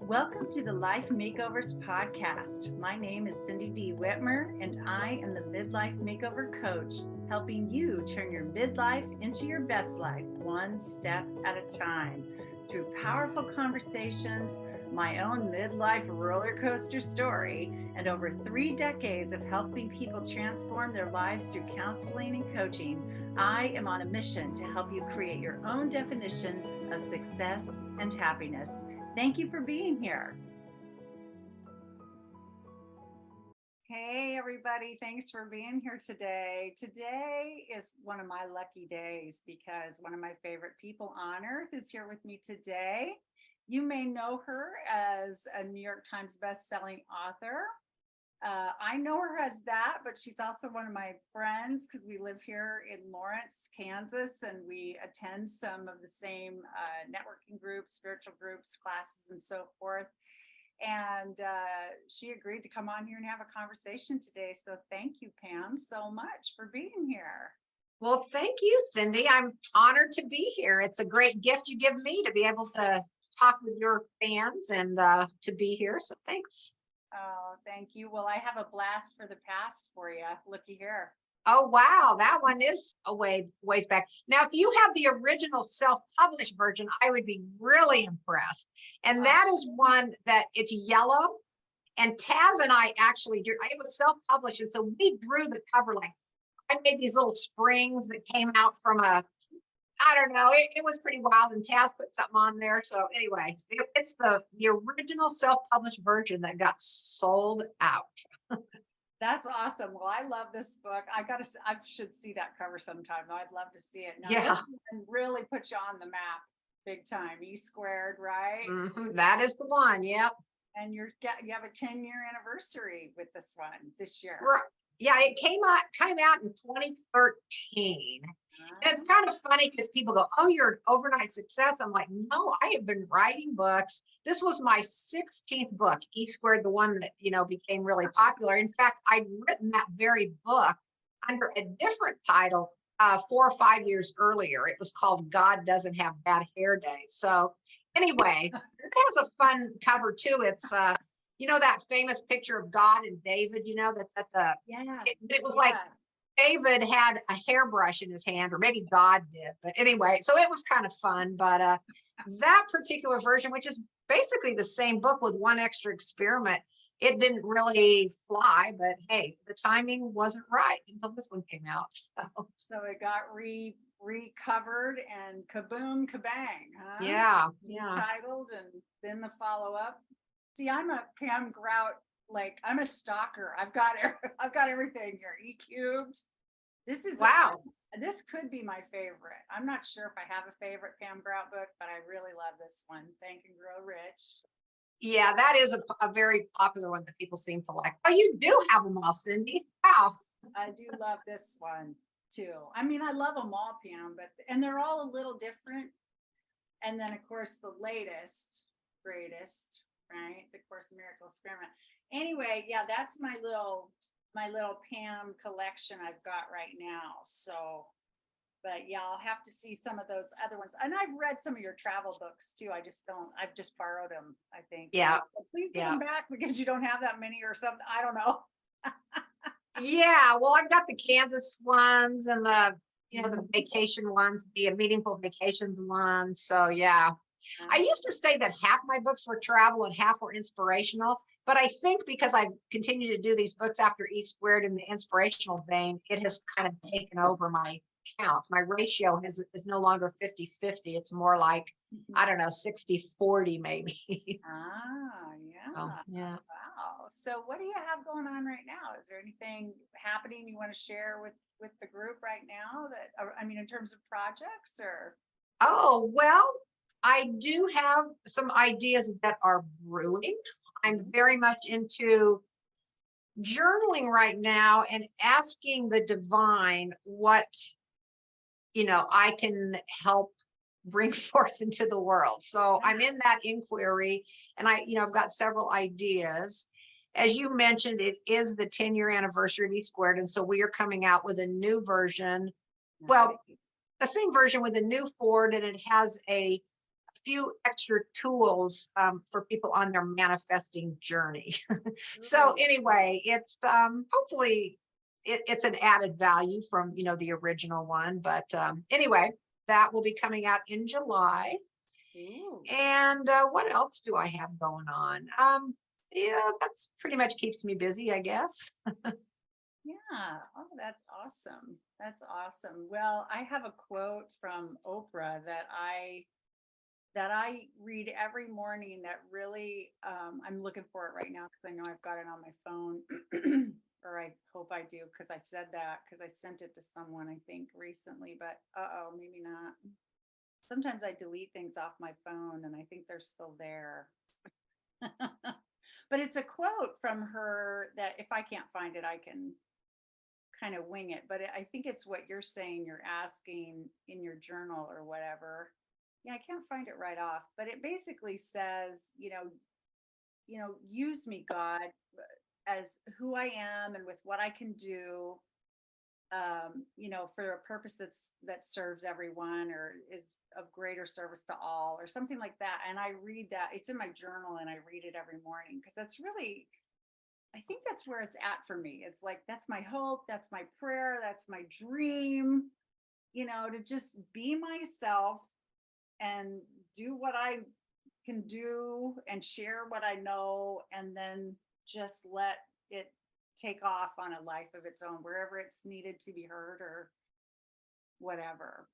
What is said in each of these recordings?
Welcome to the Life Makeovers podcast. My name is Cindy D. Whitmer, and I am the Midlife Makeover Coach, helping you turn your midlife into your best life, one step at a time. Through powerful conversations, my own midlife roller coaster story, and over 3 decades of helping people transform their lives through counseling and coaching, I am on a mission to help you create your own definition of success and happiness. Thank you for being here. Hey, everybody. Thanks for being here today. Today is one of my lucky days because one of my favorite people on earth is here with me today. You may know her as a New York Times best-selling author. I know her as that, but she's also one of my friends because we live here in Lawrence, Kansas, and we attend some of the same networking groups, spiritual groups, classes, and so forth. And she agreed to come on here and have a conversation today. So thank you, Pam, so much for being here. Well, thank you, Cindy. I'm honored to be here. It's a great gift you give me to be able to talk with your fans and to be here. So thanks. Oh, thank you. Well, I have a blast for the past for you. Looky here. Oh, wow. That one is a ways back. Now, if you have the original self-published version, I would be really impressed. And that is one that it's yellow. And Taz and I actually drew, it was self-published. And so we drew the cover, like I made these little springs that came out from I don't know, it was pretty wild, and Taz put something on there. So anyway, it's the original self-published version that got sold out. That's awesome. Well, I love this book. I should see that cover sometime. I'd love to see it. Now, Yeah. This one really puts you on the map big time. E squared, right? Mm-hmm. That is the one. Yep. And you have a 10-year anniversary with this one this year. Right. Yeah, it came out in 2013. And it's kind of funny because people go, "Oh, you're an overnight success." I'm like, no, I have been writing books. This was my 16th book, E Squared, the one that, became really popular. In fact, I'd written that very book under a different title 4 or 5 years earlier. It was called God Doesn't Have Bad Hair Day. So anyway, it has a fun cover too. It's, that famous picture of God and David, that's at the, it was like, David had a hairbrush in his hand, or maybe God did. But anyway, so it was kind of fun. But that particular version, which is basically the same book with one extra experiment, it didn't really fly. But hey, the timing wasn't right until this one came out. So it got recovered and kaboom, kabang. Huh? Yeah. Titled, and then the follow-up. See, I'm a Pam Grout. Like, I'm a stalker. I've got everything here. E cubed. This is wow. This could be my favorite. I'm not sure if I have a favorite Pam Grout book, but I really love this one. Think and Grow Rich. Yeah, that is a very popular one that people seem to like. Oh, you do have them all, Cindy. Wow. I do love this one too. I mean, I love them all, Pam, and they're all a little different. And then, of course, the latest, greatest, right? The Course in Miracle Experiment. Anyway, yeah, that's my little Pam collection I've got right now. So, but yeah, I'll have to see some of those other ones. And I've read some of your travel books too. I've just borrowed them, I think. Yeah. So please give them back because you don't have that many or something. I don't know. Yeah, well, I've got the Kansas ones and the vacation ones, the Meaningful Vacations ones. So yeah. I used to say that half my books were travel and half were inspirational, but I think because I've continued to do these books after E Squared in the inspirational vein, it has kind of taken over my count. My ratio is no longer 50-50. It's more like, I don't know, 60-40 maybe. Yeah. Oh, yeah. Wow. So what do you have going on right now? Is there anything happening you want to share with the group right now in terms of projects or? Oh, well, I do have some ideas that are brewing. I'm very much into journaling right now and asking the divine what, I can help bring forth into the world. So I'm in that inquiry, and I've got several ideas. As you mentioned, it is the 10-year anniversary of E Squared. And so we are coming out with a new version. Well, the same version with a new forward, and it has a few extra tools for people on their manifesting journey. So Ooh, anyway, it's hopefully it's an added value from the original one. But anyway, that will be coming out in July. ooh. And what else do I have going on? Yeah, that's pretty much keeps me busy, I guess. Yeah. Oh, that's awesome. That's awesome. Well, I have a quote from Oprah that I read every morning that really I'm looking for it right now because I know I've got it on my phone. Or I hope I do because I said that because I sent it to someone I think recently, but maybe not. Sometimes I delete things off my phone and I think they're still there. But it's a quote from her that if I can't find it, I can kind of wing it. But I think it's what you're saying, you're asking in your journal or whatever. Yeah, I can't find it right off, but it basically says, use me, God, as who I am and with what I can do, for a purpose that serves everyone or is of greater service to all or something like that. And I read that, it's in my journal and I read it every morning because that's really, I think that's where it's at for me. It's like, that's my hope, that's my prayer, that's my dream, to just be myself and do what I can do and share what I know and then just let it take off on a life of its own wherever it's needed to be heard or whatever.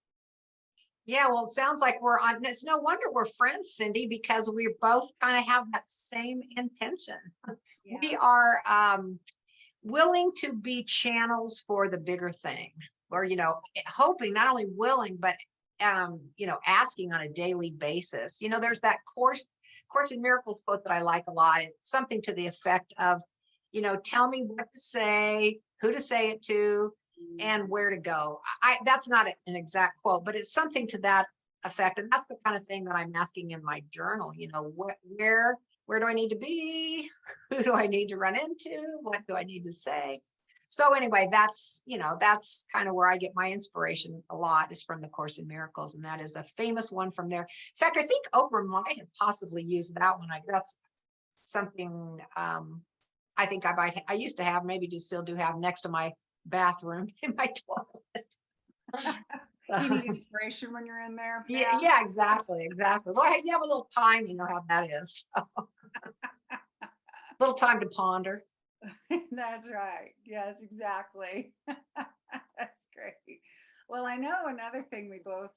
Yeah, well, it sounds like we're on. It's no wonder we're friends, Cindy, because we both kind of have that same intention. We Yeah. are willing to be channels for the bigger thing, or hoping, not only willing, but asking on a daily basis. There's that Course in Miracles quote that I like a lot. It's something to the effect of, tell me what to say, who to say it to, and Mm, where to go. That's not an exact quote, but it's something to that effect. And that's the kind of thing that I'm asking in my journal. Where do I need to be? Who do I need to run into? What do I need to say? So anyway, that's kind of where I get my inspiration a lot is from the Course in Miracles, and that is a famous one from there. In fact, I think Oprah might have possibly used that one. That's something I think I used to have, maybe still do have next to my bathroom in my you need toilet. inspiration when you're in there, Yeah, Pam. yeah, exactly. Well, you have a little time, you know how that is. So, little time to ponder. That's right. Yes, exactly. That's great. Well, I know another thing we both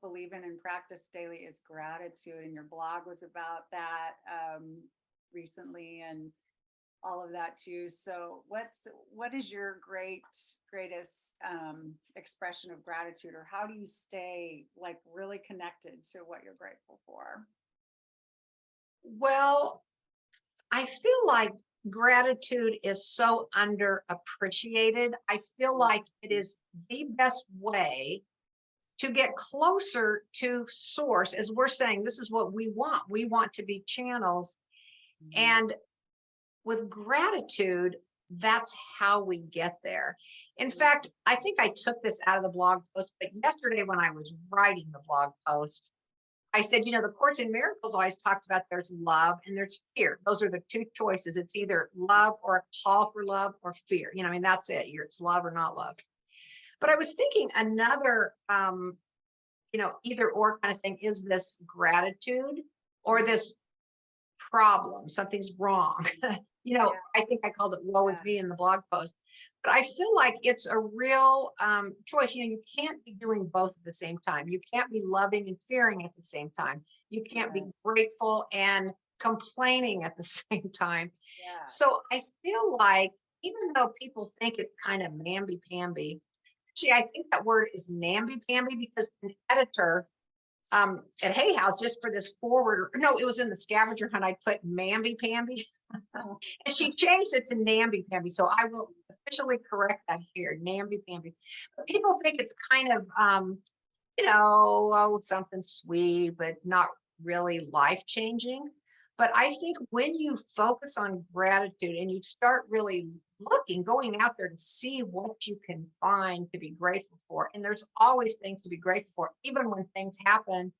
believe in and practice daily is gratitude, and your blog was about that recently, and all of that too. So, what is your greatest expression of gratitude, or how do you stay like really connected to what you're grateful for? Well, I feel like gratitude is so underappreciated. I feel like it is the best way to get closer to source. As we're saying, this is what we want. We want to be channels. Mhm. And with gratitude, that's how we get there. In fact, I think I took this out of the blog post, but yesterday when I was writing the blog post, I said, the Course in Miracles always talks about there's love and there's fear. Those are the two choices. It's either love or a call for love or fear. I mean, that's it. It's love or not love. But I was thinking another, either or kind of thing is this gratitude or this problem. Something's wrong. Yeah, I think I called it woe is yeah, me in the blog post. But I feel like it's a real choice. You can't be doing both at the same time. You can't be loving and fearing at the same time. You can't be right. grateful and complaining at the same time. Yes. So I feel like even though people think it's kind of mamby-pamby, actually, I think that word is namby-pamby because an editor at Hay House, just for this forward, no, it was in the scavenger hunt, I put mamby-pamby. Oh, And she changed it to namby-pamby. So I will officially correct that here, namby-pamby. But people think it's kind of, something sweet, but not really life-changing. But I think when you focus on gratitude and you start really going out there to see what you can find to be grateful for, and there's always things to be grateful for, even when things happen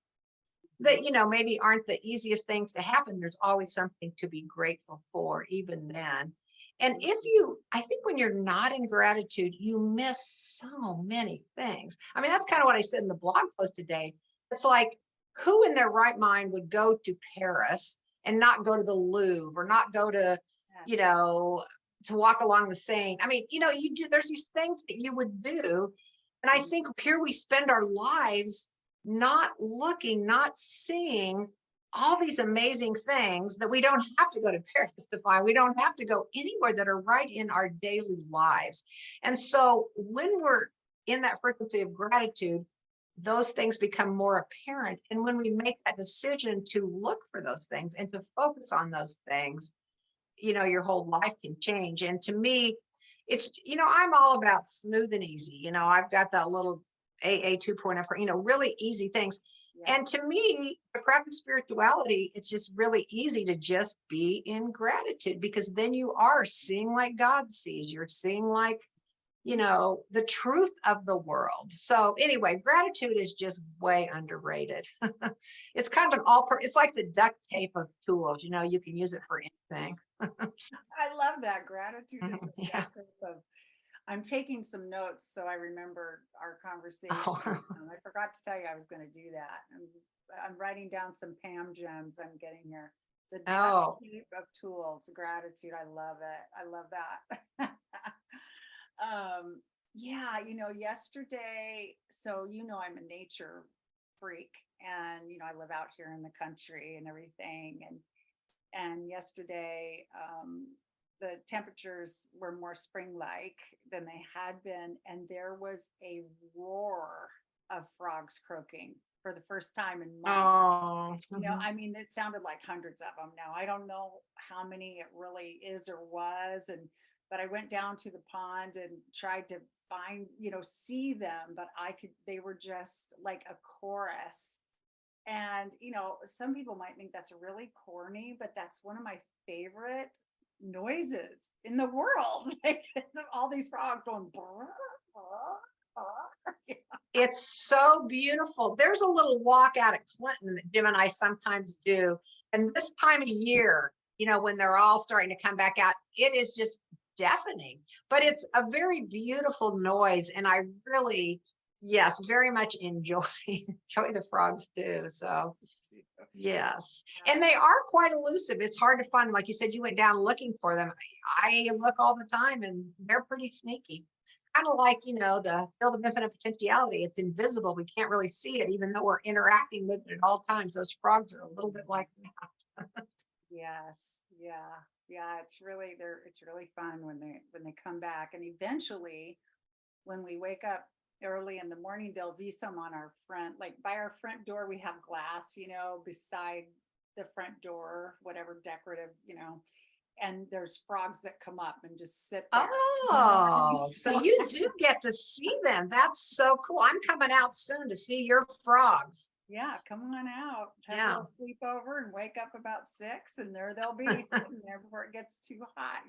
that, maybe aren't the easiest things to happen, there's always something to be grateful for, even then. And I think when you're not in gratitude, you miss so many things. I mean, that's kind of what I said in the blog post today. It's like, who in their right mind would go to Paris and not go to the Louvre, or not go to, to walk along the Seine? I mean, there's these things that you would do. And I think here we spend our lives not looking, not seeing all these amazing things that we don't have to go to Paris to find. We don't have to go anywhere, that are right in our daily lives. And so when we're in that frequency of gratitude, those things become more apparent. And when we make that decision to look for those things and to focus on those things, your whole life can change. And to me, it's, I'm all about smooth and easy. I've got that little AA 2.0, really easy things. Yes. And to me, to practice spirituality, it's just really easy to just be in gratitude, because then you are seeing like God sees. You're seeing like, the truth of the world. So anyway, gratitude is just way underrated. It's kind of it's like the duct tape of tools, you can use it for anything. I love that. Gratitude is the Yeah. duct tape of. I'm taking some notes so I remember our conversation. Oh. I forgot to tell you I was going to do that. I'm writing down some Pam gems I'm getting here. The duct tape of tools, gratitude. I love it. I love that. Yeah, yesterday, so I'm a nature freak, and I live out here in the country and everything, and yesterday the temperatures were more spring-like than they had been, and there was a roar of frogs croaking for the first time in months. I mean, it sounded like hundreds of them. Now I don't know how many it really is or was, but I went down to the pond and tried to find, see them, but they were just like a chorus. And, some people might think that's really corny, but that's one of my favorite noises in the world. Like all these frogs going. Brr, brr, brr. It's so beautiful. There's a little walk out at Clinton that Jim and I sometimes do. And this time of year, when they're all starting to come back out, it is just deafening, but it's a very beautiful noise. And I really, yes, very much enjoy the frogs too. So yes. And they are quite elusive. It's hard to find them. Like you said, you went down looking for them. I look all the time and they're pretty sneaky. Kind of like, the field of infinite potentiality. It's invisible. We can't really see it, even though we're interacting with it at all times. Those frogs are a little bit like that. Yes. Yeah. It's really fun when they come back. And eventually, when we wake up early in the morning, there'll be some on our front, like by our front door, we have glass, beside the front door, whatever decorative, and there's frogs that come up and just sit there. Oh, so you do get to see them. That's so cool. I'm coming out soon to see your frogs. Yeah, come on out. Have a little sleepover and wake up about 6, and there they'll be sitting there before it gets too hot,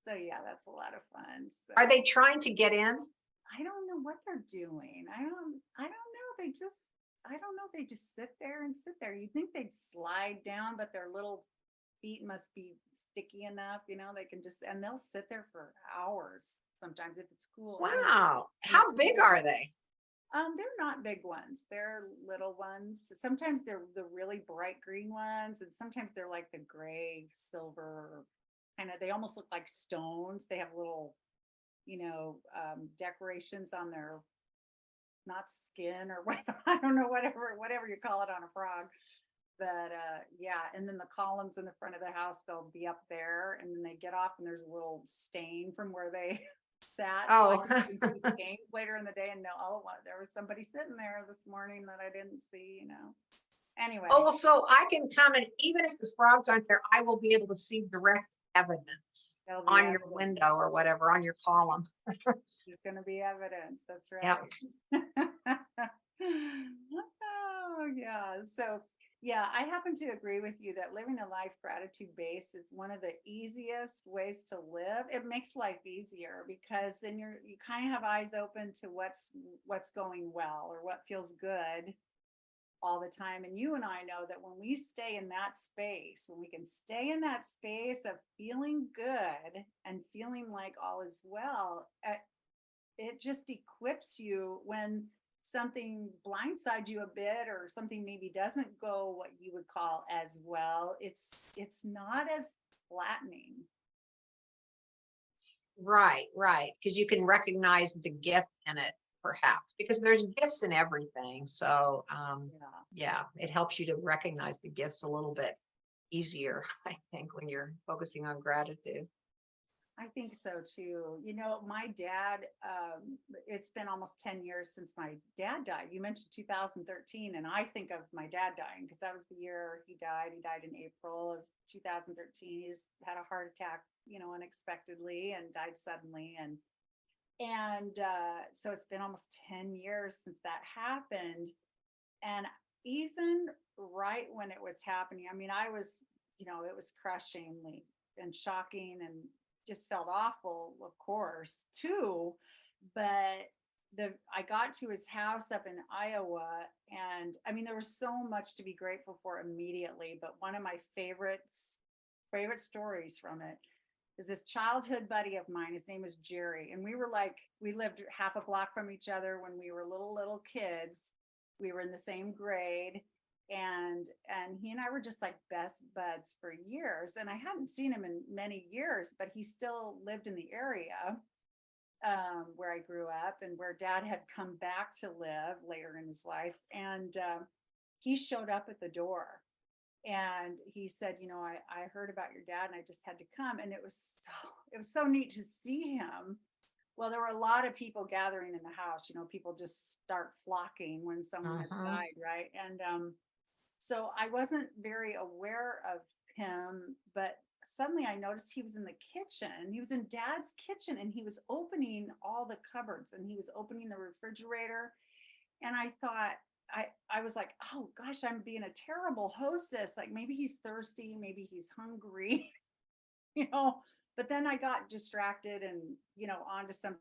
So yeah, that's a lot of fun. So, are they trying to get in? I don't know what they're doing. I don't know. I don't know. They just sit there. You'd think they'd slide down, but their little feet must be sticky enough, they can and they'll sit there for hours sometimes if it's cool. Wow. How big are they? They're not big ones. They're little ones. Sometimes they're the really bright green ones, and sometimes they're like the gray, silver, they almost look like stones. They have little, decorations on their, not skin or whatever. I don't know, whatever you call it on a frog. But yeah, and then the columns in the front of the house, they'll be up there, and then they get off, and there's a little stain from where they sat. Oh, so I can see stains later in the day and know, there was somebody sitting there this morning that I didn't see. Anyway. Oh, well, so I can come, and even if the frogs aren't there, I will be able to see direct evidence on your window or whatever, on your column. There's going to be evidence. That's right. Yep. Oh yeah. So yeah, I happen to agree with you that living a life gratitude based is one of the easiest ways to live. It makes life easier because then you kind of have eyes open to what's going well or what feels good. all the time. And you and I know that when we stay in that space, when we can stay in that space of feeling good and feeling like all is well, it just equips you when something blindsides you a bit or something maybe doesn't go what you would call as well. It's not as flattening. Right, right. Because you can recognize the gift in it, perhaps, because there's gifts in everything. So, Yeah. yeah, it helps you to recognize the gifts a little bit easier, I think, when you're focusing on gratitude. I think so too. My dad, it's been almost 10 years since my dad died. You mentioned 2013, and I think of my dad dying because that was the year he died. He died in April of 2013. He just had a heart attack, unexpectedly and died suddenly. And so it's been almost 10 years since that happened. And even right when it was happening, I mean, it was crushingly and shocking and just felt awful, of course, too. But I got to his house up in Iowa, and I mean, there was so much to be grateful for immediately. But one of my favorite stories from it is this childhood buddy of mine. His name was Jerry, and we lived half a block from each other when we were little kids. We were in the same grade, and he and I were just like best buds for years. And I hadn't seen him in many years, but he still lived in the area where I grew up and where Dad had come back to live later in his life. And he showed up at the door and he said, I heard about your dad and I just had to come. And it was so neat to see him. Well, there were a lot of people gathering in the house. People just start flocking when someone has Uh-huh. died, right? And so I wasn't very aware of him, but suddenly I noticed he was in the kitchen. He was in Dad's kitchen and he was opening all the cupboards and he was opening the refrigerator. And I thought, I was like, oh gosh, I'm being a terrible hostess. Like maybe he's thirsty, maybe he's hungry, you know. But then I got distracted and, onto something,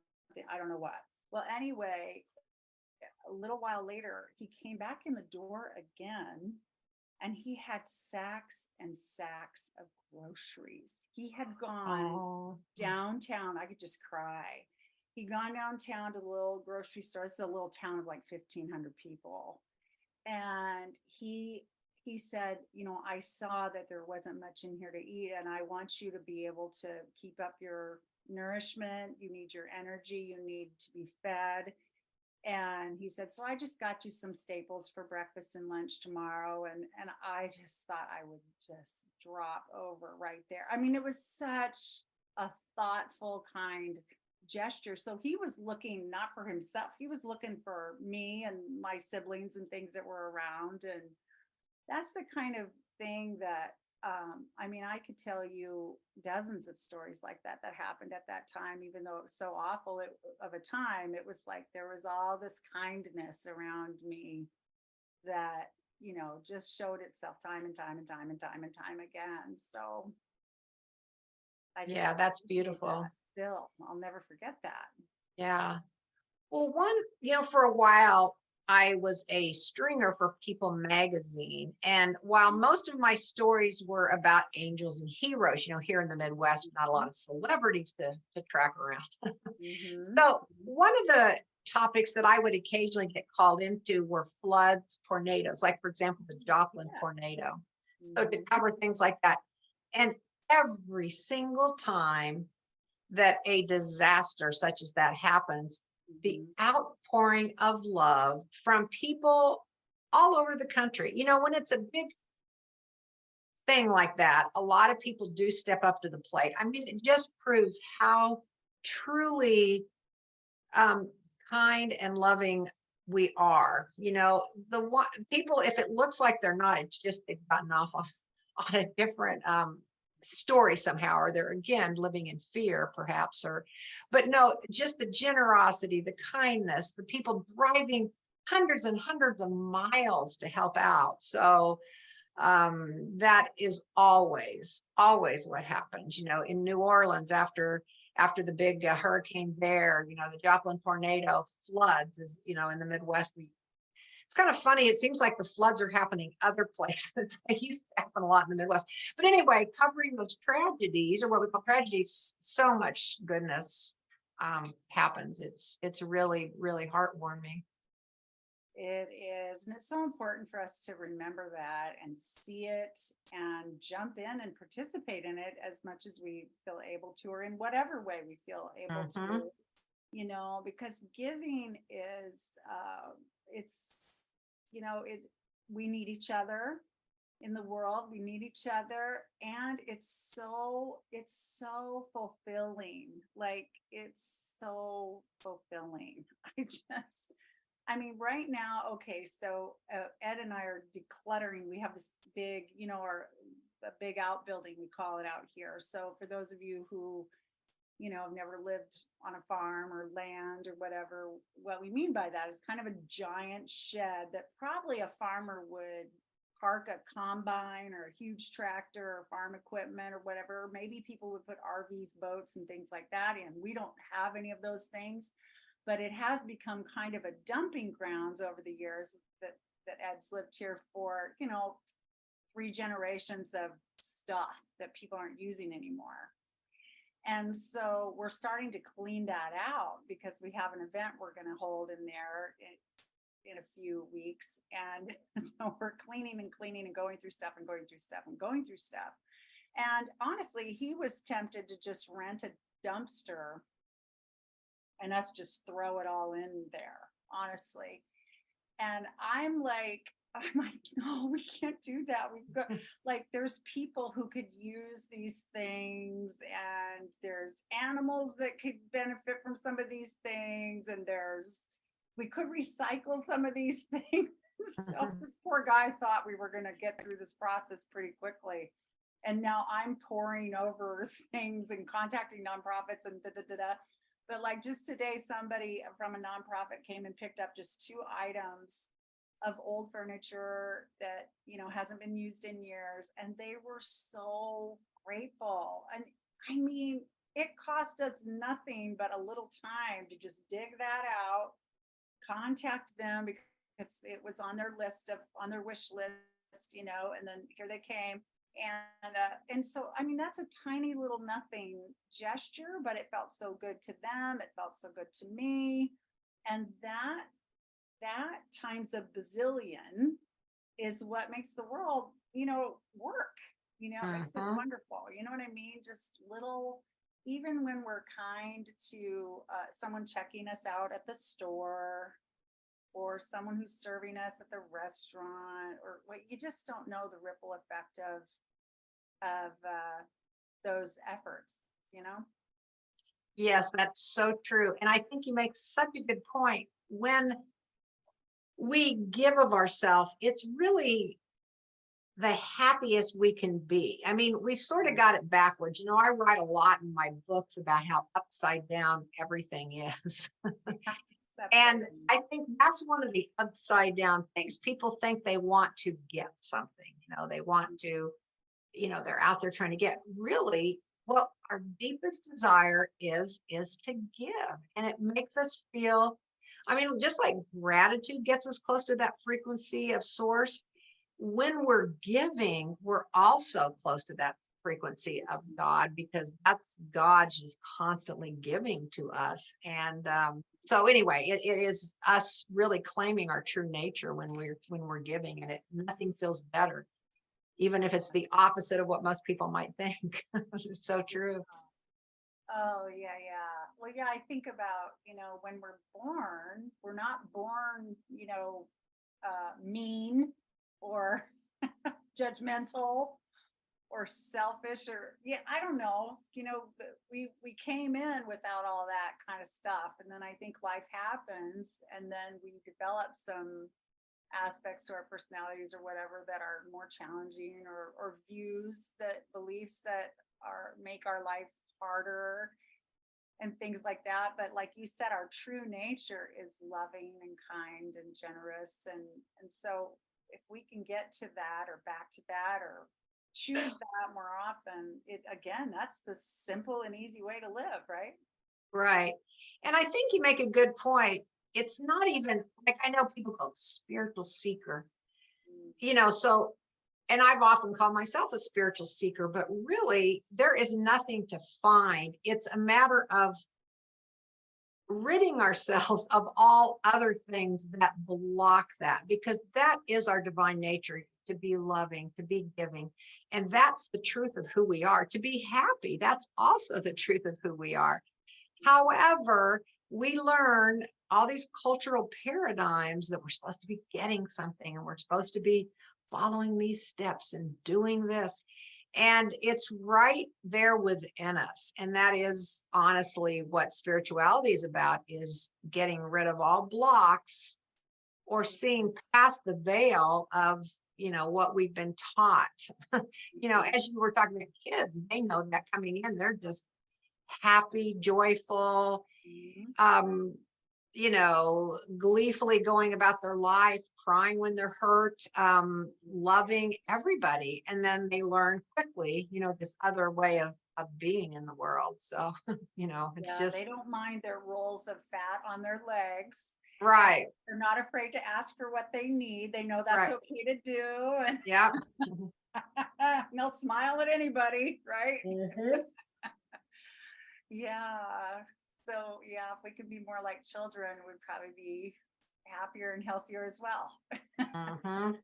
I don't know what. Well, anyway, a little while later, he came back in the door again and he had sacks and sacks of groceries. He had gone Oh, downtown. I could just cry. He'd gone downtown to the little grocery store. It's a little town of like 1,500 people. And he said, I saw that there wasn't much in here to eat, and I want you to be able to keep up your nourishment. You need your energy. You need to be fed. And he said, so I just got you some staples for breakfast and lunch tomorrow. And I just thought I would just drop over right there. I mean, it was such a thoughtful, kind gesture. So he was looking not for himself, he was looking for me and my siblings and things that were around. And that's the kind of thing that I mean, I could tell you dozens of stories like that happened at that time, even though it was so awful of a time. It was like there was all this kindness around me that, just showed itself time and time and time and time and time again. So I just yeah, that's appreciate beautiful. that still. I'll never forget that. Yeah. Well, for a while, I was a stringer for People magazine. And while most of my stories were about angels and heroes, here in the Midwest, not a lot of celebrities to track around. Mm-hmm. So one of the topics that I would occasionally get called into were floods, tornadoes, like, for example, the Joplin Yes. tornado. So to Mm-hmm. cover things like that. And every single time that a disaster such as that happens, the Mm-hmm. outpouring of love from people all over the country. When it's a big thing like that, a lot of people do step up to the plate. I mean, it just proves how truly um, kind and loving we are. The one people, if it looks like they're not, it's just they've gotten off on a different story somehow, or they're again living in fear, perhaps. But no, just the generosity, the kindness, the people driving hundreds and hundreds of miles to help out. So that is always what happens. In New Orleans after the big Hurricane Bear, the Joplin tornado floods is, in the Midwest. It's kind of funny. It seems like the floods are happening other places. They used to happen a lot in the Midwest. But anyway, covering those tragedies or what we call tragedies, so much goodness happens. It's really, really heartwarming. It is. And it's so important for us to remember that and see it and jump in and participate in it as much as we feel able to, or in whatever way we feel able Hmm. to, because giving is, it's, it, we need each other in the world. We need each other. And it's so fulfilling. Like, it's so fulfilling. I mean, right now, okay, so Ed and I are decluttering. We have this big, our a big outbuilding, we call it out here. So for those of you who, have never lived on a farm or land or whatever, what we mean by that is kind of a giant shed that probably a farmer would park a combine or a huge tractor or farm equipment or whatever. Maybe people would put RVs, boats, and things like that in. We don't have any of those things, but it has become kind of a dumping grounds over the years that Ed's lived here for, 3 generations of stuff that people aren't using anymore. And so we're starting to clean that out because we have an event we're going to hold in there in a few weeks. And so we're cleaning and cleaning and going through stuff and going through stuff and going through stuff. And honestly, he was tempted to just rent a dumpster and us just throw it all in there, honestly. And I'm like, no, we can't do that. We've got like, there's people who could use these things, and there's animals that could benefit from some of these things, and we could recycle some of these things. So this poor guy thought we were going to get through this process pretty quickly. And now I'm poring over things and contacting nonprofits and da da da da. But like just today, somebody from a nonprofit came and picked up just 2 items of old furniture that, hasn't been used in years. And they were so grateful. And I mean, it cost us nothing but a little time to just dig that out, contact them because it was on their wish list, and then here they came. And so, I mean, that's a tiny little nothing gesture, but it felt so good to them. It felt so good to me. And that times a bazillion is what makes the world, work. It makes it Hmm. wonderful. You know what I mean? Just little, even when we're kind to someone checking us out at the store, or someone who's serving us at the restaurant, or what, you just don't know the ripple effect of those efforts. Yes, that's so true. And I think you make such a good point. When we give of ourselves, it's really the happiest we can be. I mean, we've sort of got it backwards. I write a lot in my books about how upside down everything is. And Absolutely. I think that's one of the upside down things. People think they want to get something, they want to, they're out there trying to get. Really, what our deepest desire is to give. And it makes us feel, I mean, just like gratitude gets us close to that frequency of source, when we're giving, we're also close to that frequency of God, because that's God's just constantly giving to us. And so anyway, it is us really claiming our true nature when we're giving, and nothing feels better, even if it's the opposite of what most people might think. It's so true. Oh, yeah, yeah. Well, yeah, I think about, when we're born, we're not born, mean or judgmental or selfish, or yeah, I don't know. But we came in without all that kind of stuff, and then I think life happens, and then we develop some aspects to our personalities or whatever that are more challenging, or beliefs that are make our life harder and things like that. But like you said, our true nature is loving and kind and generous. And so if we can get to that, or back to that, or choose that more often, that's the simple and easy way to live, right? Right. And I think you make a good point. it's not even like, I know people go spiritual seeker, Mm. so, and I've often called myself a spiritual seeker, but really there is nothing to find. It's a matter of ridding ourselves of all other things that block that, because that is our divine nature, to be loving, to be giving. And that's the truth of who we are. To be happy, that's also the truth of who we are. However, we learn all these cultural paradigms that we're supposed to be getting something and we're supposed to be following these steps and doing this. And it's right there within us. And that is honestly what spirituality is about, is getting rid of all blocks or seeing past the veil of, what we've been taught. As you were talking to kids, they know that coming in, they're just happy, joyful, Mhm. gleefully going about their life, crying when they're hurt, loving everybody. And then they learn quickly, this other way of being in the world. So, it's Yeah, they just don't mind their rolls of fat on their legs, and right, they're not afraid to ask for what they need. They know that's right. okay to do, and Yeah. Mhm. they'll smile at anybody, right? Mhm. Yeah. So, yeah, if we could be more like children, we'd probably be happier and healthier as well. Mhm.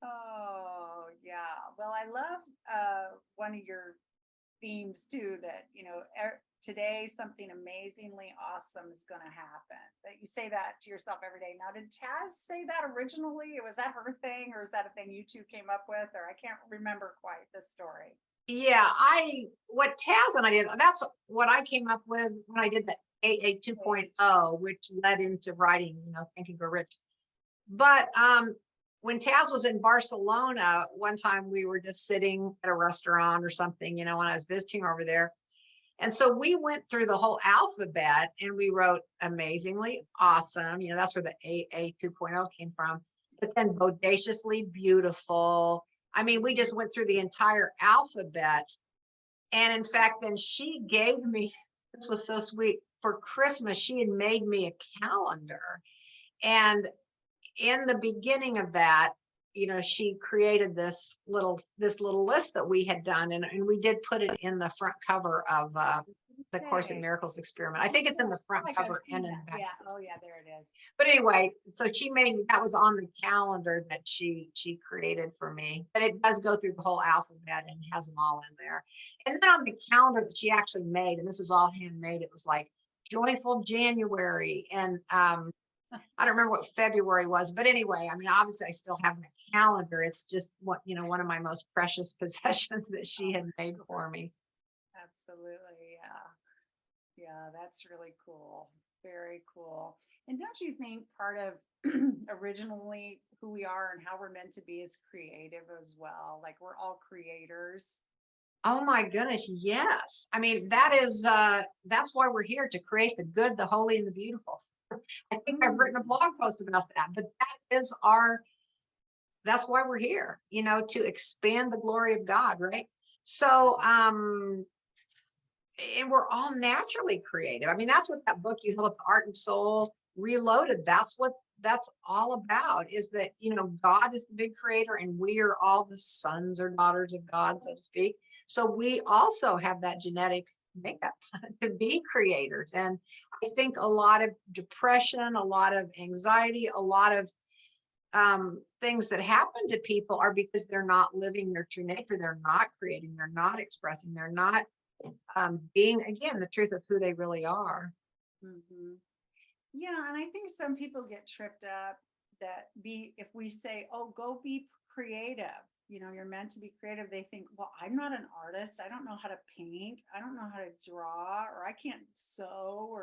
Oh, yeah. Well, I love one of your themes too, that, today something amazingly awesome is going to happen. That you say that to yourself every day. Now, did Taz say that originally? Was that her thing, or is that a thing you two came up with? Or I can't remember quite this story. Yeah, what Taz and I did, that's what I came up with when I did the AA Wait. 2.0, which led into writing, Think and Grow Rich. But when Taz was in Barcelona, one time we were just sitting at a restaurant or something, when I was visiting over there. And so we went through the whole alphabet and we wrote amazingly awesome. That's where the AA 2.0 came from. But then bodaciously beautiful. I mean, we just went through the entire alphabet. And in fact, then she gave me, this was so sweet. For Christmas, she had made me a calendar. And in the beginning of that, she created this little list that we had done, and we did put it in the front cover of the Course in Say. Miracles experiment. I Oh, think it's in yeah. the I feel front like I've cover seen and in that. the back. Yeah. Oh, yeah. There it is. But anyway, so she made that was on the calendar that she created for me. But it does go through the whole alphabet and has them all in there. And then on the calendar that she actually made, and this is all handmade, it was like joyful January, and I don't remember what February was, but anyway, I mean, obviously I still have the calendar. It's just one of my most precious possessions that she Oh, had made for me. absolutely. Yeah. Yeah. That's really cool. Very cool. And don't you think part of originally who we are and how we're meant to be is creative as well? Like we're all creators. Oh my goodness, yes. I mean, that's why we're here, to create the good, the holy, and the beautiful. I think I've written a Mm. blog post about that, but that's why we're here, to expand the glory of God, right? So and we're all naturally creative. I mean, that's what that book you held up, Art and Soul Reloaded, that's what that's all about, is that, God is the big creator and we are all the sons or daughters of God, so to speak. So we also have that genetic makeup to be creators. And I think a lot of depression, a lot of anxiety, a lot of things that happen to people are because they're not living their true nature. They're not creating, they're not expressing, they're not being, again, the truth of who they really are. Hmm. Yeah, and I think some people get tripped up that if we say, "Oh, go be creative," you're meant to be creative. They think, "Well, I'm not an artist. I don't know how to paint. I don't know how to draw, or I can't sew,"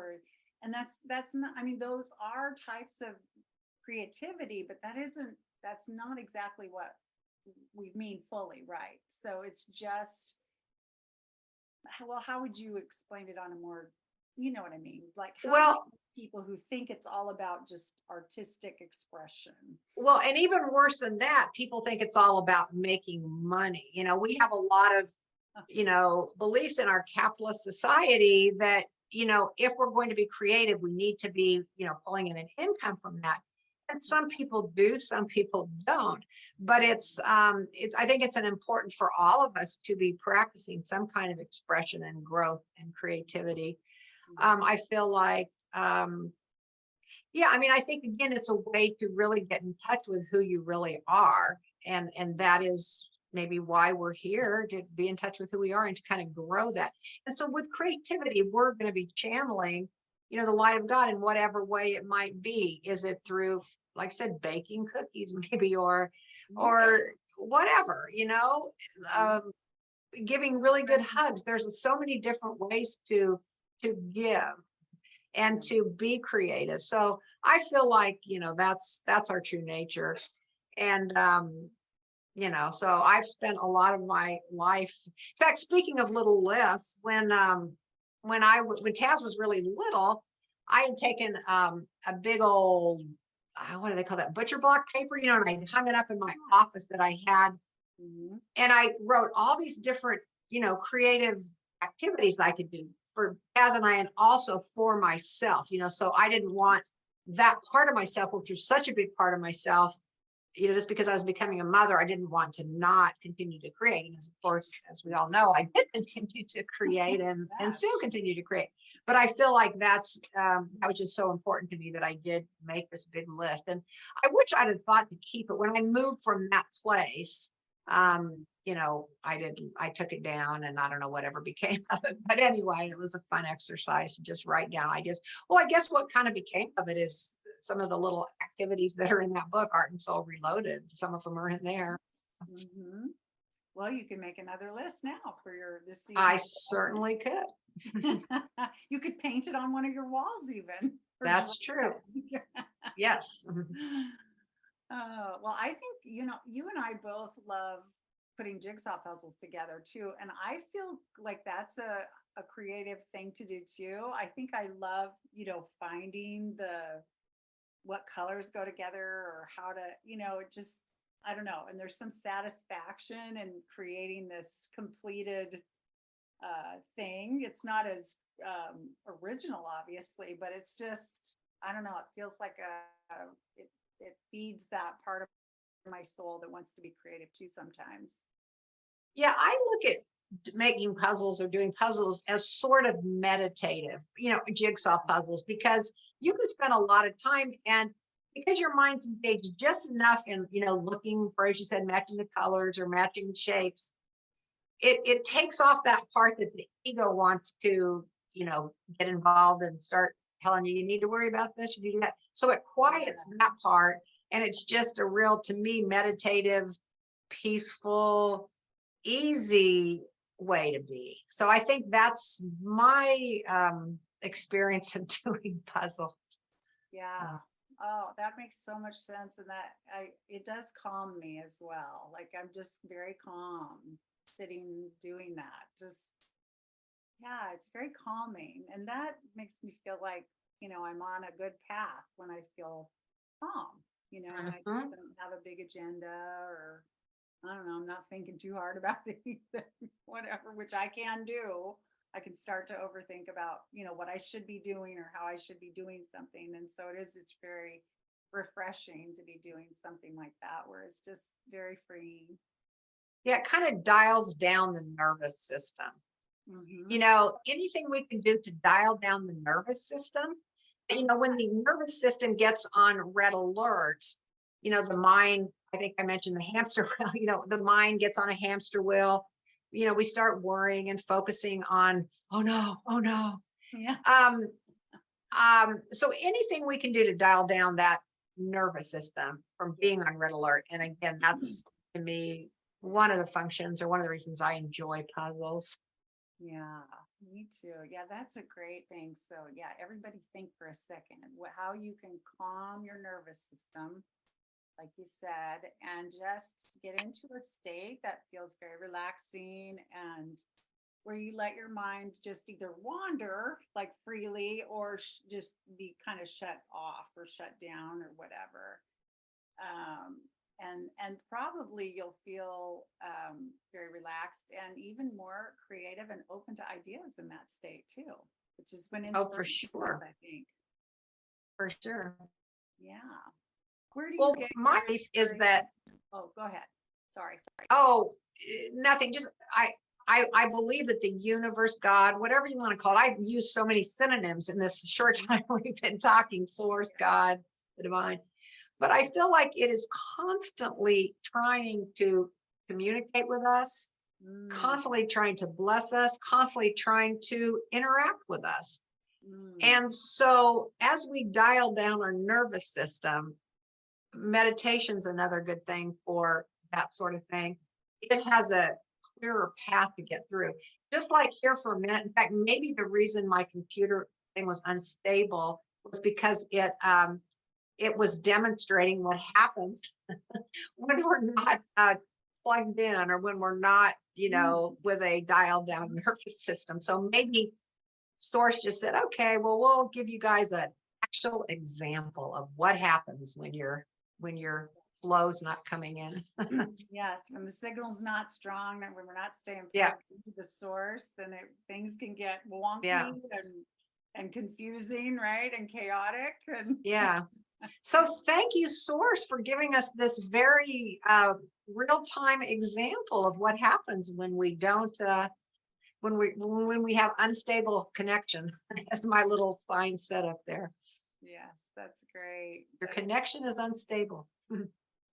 and that's not. I mean, those are types of creativity, but that's not exactly what we mean fully, right? So it's just, well, how would you explain it on a more, you know what I mean? Like, how do you Well, people who think it's all about just artistic expression? Well, and even worse than that, people think it's all about making money. We have a lot of, beliefs in our capitalist society that, if we're going to be creative, we need to be, pulling in an income from that. And some people do, some people don't. But I think it's an important for all of us to be practicing some kind of expression and growth and creativity. I feel like, yeah, I mean, I think again, it's a way to really get in touch with who you really are. And that is maybe why we're here, to be in touch with who we are and to kind of grow that. And so with creativity, we're going to be channeling, the light of God in whatever way it might be. Is it through, like I said, baking cookies, maybe, or whatever, giving really good hugs. There's so many different ways to give and to be creative. So I feel like, that's our true nature. And so I've spent a lot of my life. In fact, speaking of little lists, when Taz was really little, I had taken a big old, what do they call that, butcher block paper, and I hung it up in my office that I had. And I wrote all these different, creative activities I could do for Taz and I, and also for myself, so I didn't want that part of myself, which was such a big part of myself, just because I was becoming a mother, I didn't want to not continue to create. And of course, as we all know, I did continue to create and still continue to create. But I feel like that was just so important to me that I did make this big list. And I wish I'd have thought to keep it. When I moved from that place, I took it down, and I don't know whatever became of it. But anyway, it was a fun exercise to just write down ideas. Well, I guess what kind of became of it is some of the little activities that are in that book, Art and Soul Reloaded. Some of them are in there. Well, you can make another list now for this season. I certainly could. You could paint it on one of your walls even. That's true. Yes. Well, I think, you and I both love putting jigsaw puzzles together too. And I feel like that's a creative thing to do too. I think I love, finding what colors go together, or how to, just, I don't know. And there's some satisfaction in creating this completed thing. It's not as original, obviously, but it's just, I don't know. It feels like it feeds that part of my soul that wants to be creative too sometimes. Yeah, I look at making puzzles or doing puzzles as sort of meditative, jigsaw puzzles, because you can spend a lot of time, and because your mind's engaged just enough in, looking for, as you said, matching the colors or matching the shapes, it takes off that part that the ego wants to, get involved and start telling you need to worry about this, you do that. So it quiets that part, and it's just a real, to me, meditative, peaceful, easy way to be. So I think that's my experience of doing puzzles. Yeah. Oh, that makes so much sense. And it does calm me as well. Like, I'm just very calm sitting doing that. Just, yeah, it's very calming. And that makes me feel like, I'm on a good path when I feel calm, and I don't have a big agenda, or I don't know, I'm not thinking too hard about anything, whatever, which I can do. I can start to overthink about, what I should be doing or how I should be doing something. And so it's very refreshing to be doing something like that, where it's just very freeing. Yeah, it kind of dials down the nervous system. Anything we can do to dial down the nervous system, when the nervous system gets on red alert, the mind, I think I mentioned the hamster wheel, the mind gets on a hamster wheel, we start worrying and focusing on, oh no. Yeah. So anything we can do to dial down that nervous system from being on red alert. And again, that's to me, one of the functions, or one of the reasons I enjoy puzzles. Yeah, me too. Yeah, that's a great thing. So yeah, everybody think for a second how you can calm your nervous system, like you said, and just get into a state that feels very relaxing, and where you let your mind just either wander like freely, or just be kind of shut off or shut down or whatever. And probably you'll feel very relaxed and even more creative and open to ideas in that state too. which is when Oh, for inspiration comes, sure. I think. For sure. Yeah. Where do you Well, get my your belief is inspiration? that, Oh, go ahead. Sorry. oh, nothing, just I believe that the universe, God, whatever you want to call it, I've used so many synonyms in this short Mhm. time we've been talking, source, God, the divine. But I feel like it is constantly trying to communicate with us, Mm, constantly trying to bless us, constantly trying to interact with us. mm, And so as we dial down our nervous system, meditation's another good thing for that sort of thing. It has a clearer path to get through. Just like here for a minute. In fact, maybe the reason my computer thing was unstable was because it was demonstrating what happens when we're not plugged in, or when we're not, mm. with a dialed down nervous system. So maybe Source just said, okay, well, we'll give you guys an actual example of what happens when your flow's not coming in. Yes, when the signal's not strong and when we're not staying Yeah, plugged into the source, then things can get yeah, wonky and confusing, right? And chaotic. And yeah. So thank you, Source, for giving us this very real-time example of what happens when we don't when we have unstable connection, as my little sign set up there. yes, that's great. Your connection is unstable.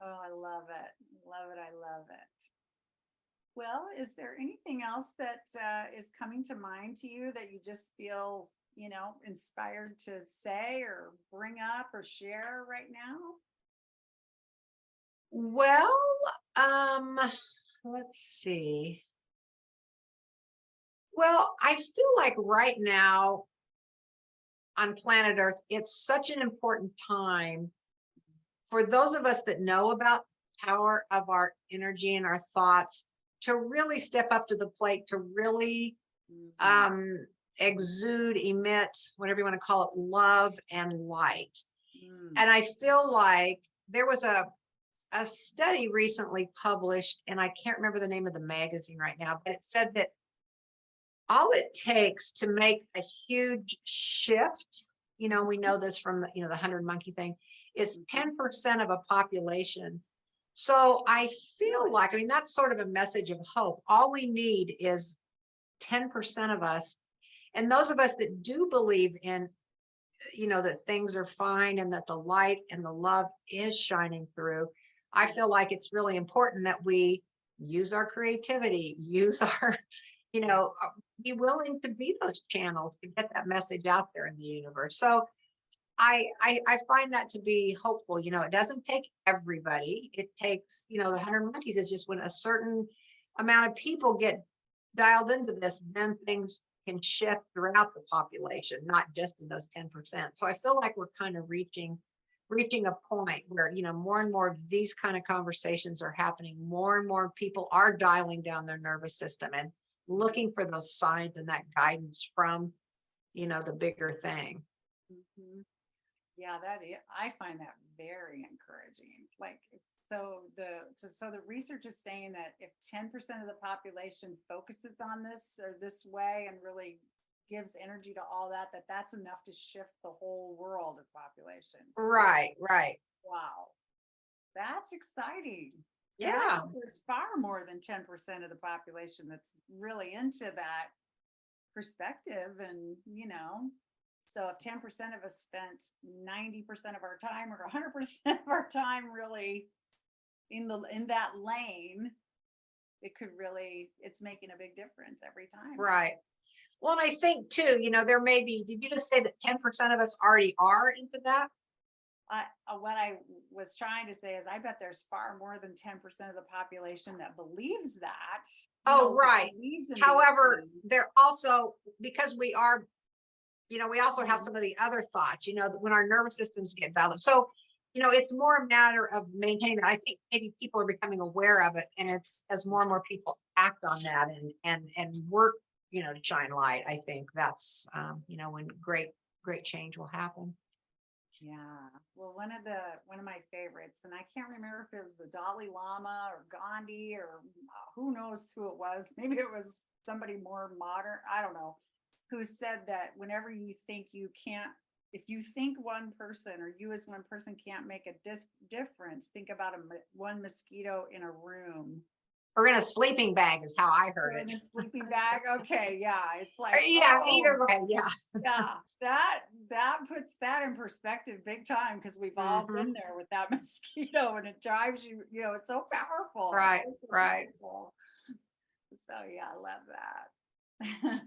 Oh, I love it. Love it. I love it. Well, is there anything else that is coming to mind to you that you just feel, inspired to say or bring up or share right now? Well, um, let's see. Well, I feel like right now on planet Earth, it's such an important time for those of us that know about the power of our energy and our thoughts to really step up to the plate, to really Mhm. um, exude, emit, whatever you want to call it, love and light. Mm. And I feel like there was a study recently published, and I can't remember the name of the magazine right now, but it said that all it takes to make a huge shift, we know this from the 100 monkey thing, is Mhm. 10% of a population. So I feel like, I mean, that's sort of a message of hope. All we need is 10% of us. And those of us that do believe in, that things are fine and that the light and the love is shining through, I feel like it's really important that we use our creativity, use our, be willing to be those channels to get that message out there in the universe. So I find that to be hopeful. It doesn't take everybody. It takes, the 100 monkeys is just when a certain amount of people get dialed into this, then things can shift throughout the population, not just in those 10%. So I feel like we're kind of reaching a point where, more and more of these kind of conversations are happening. More and more people are dialing down their nervous system and looking for those signs and that guidance from, the bigger thing. Mhm. Yeah, I find that very encouraging. Like, so the research is saying that if 10% of the population focuses on this or this way and really gives energy to all that, that's enough to shift the whole world of population. Right, right. Wow, that's exciting. Because I Yeah, think there's far more than 10% of the population that's really into that perspective. And, so if 10% of us spent 90% of our time or 100% of our time really in that lane, it's making a big difference every time, right? right. Well, and I think too, there may be, did you just say that 10% of us already are into that? What I was trying to say is I bet there's far more than 10% of the population that believes that, Oh, right. believes in these However, things. there also, because we are, we also have Mhm. some of the other thoughts, when our nervous systems get dialed up. So, it's more a matter of maintaining that. I think maybe people are becoming aware of it, and it's as more and more people act on that and work, to shine light. I think that's, when great change will happen. Yeah. Well, one of my favorites, and I can't remember if it was the Dalai Lama or Gandhi or who knows who it was. Maybe it was somebody more modern. I don't know. who said that whenever you think you can't, if you think one person or you as one person can't make a difference, think about one mosquito in a room. Or in a sleeping bag is how I heard Or it. in a sleeping bag. Okay, yeah, it's like, Yeah, oh, either way, yeah. yeah, that puts that in perspective big time, because we've all been there with that mosquito, and it drives you, it's so powerful. Right, It's so right. powerful. So yeah, I love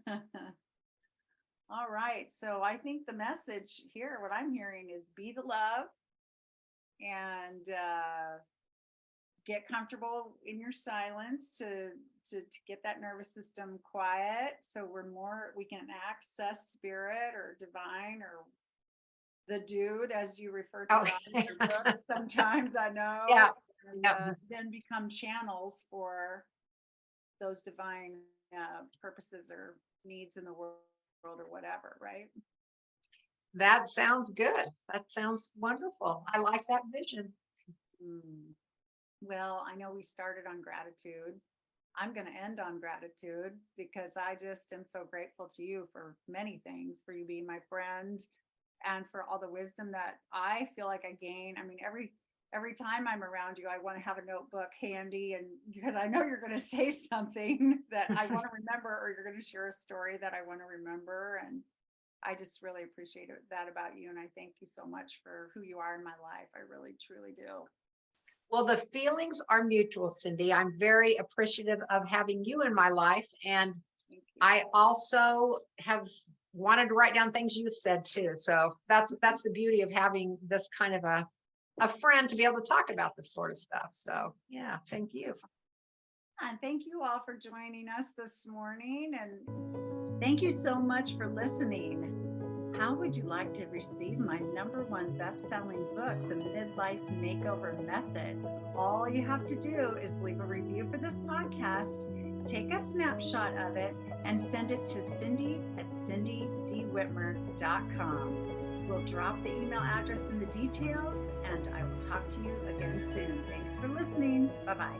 that. All right, so I think the message here, what I'm hearing is be the love, and get comfortable in your silence to get that nervous system quiet, so we can access spirit or divine or the dude, as you refer to Oh, God in your book sometimes, I know. yeah. And Yep. then become channels for those divine purposes or needs in the world or whatever, right? That sounds good. That sounds wonderful. I like that vision. Mm. Well, I know we started on gratitude. I'm going to end on gratitude, because I just am so grateful to you for many things, for you being my friend, and for all the wisdom that I feel like I gain. I mean, every time I'm around you, I want to have a notebook handy, and because I know you're going to say something that I want to remember, or you're going to share a story that I want to remember. And I just really appreciate that about you. And I thank you so much for who you are in my life. I really, truly do. Well, the feelings are mutual, Cindy. I'm very appreciative of having you in my life. And I also have wanted to write down things you've said too. So that's the beauty of having this kind of a friend to be able to talk about this sort of stuff. So yeah, thank you. And thank you all for joining us this morning. And thank you so much for listening. How would you like to receive my #1 best-selling book, The Midlife Makeover Method? All you have to do is leave a review for this podcast, take a snapshot of it, and send it to cindy@cindydwhitmer.com. We'll drop the email address in the details, and I will talk to you again soon. Thanks for listening. Bye-bye.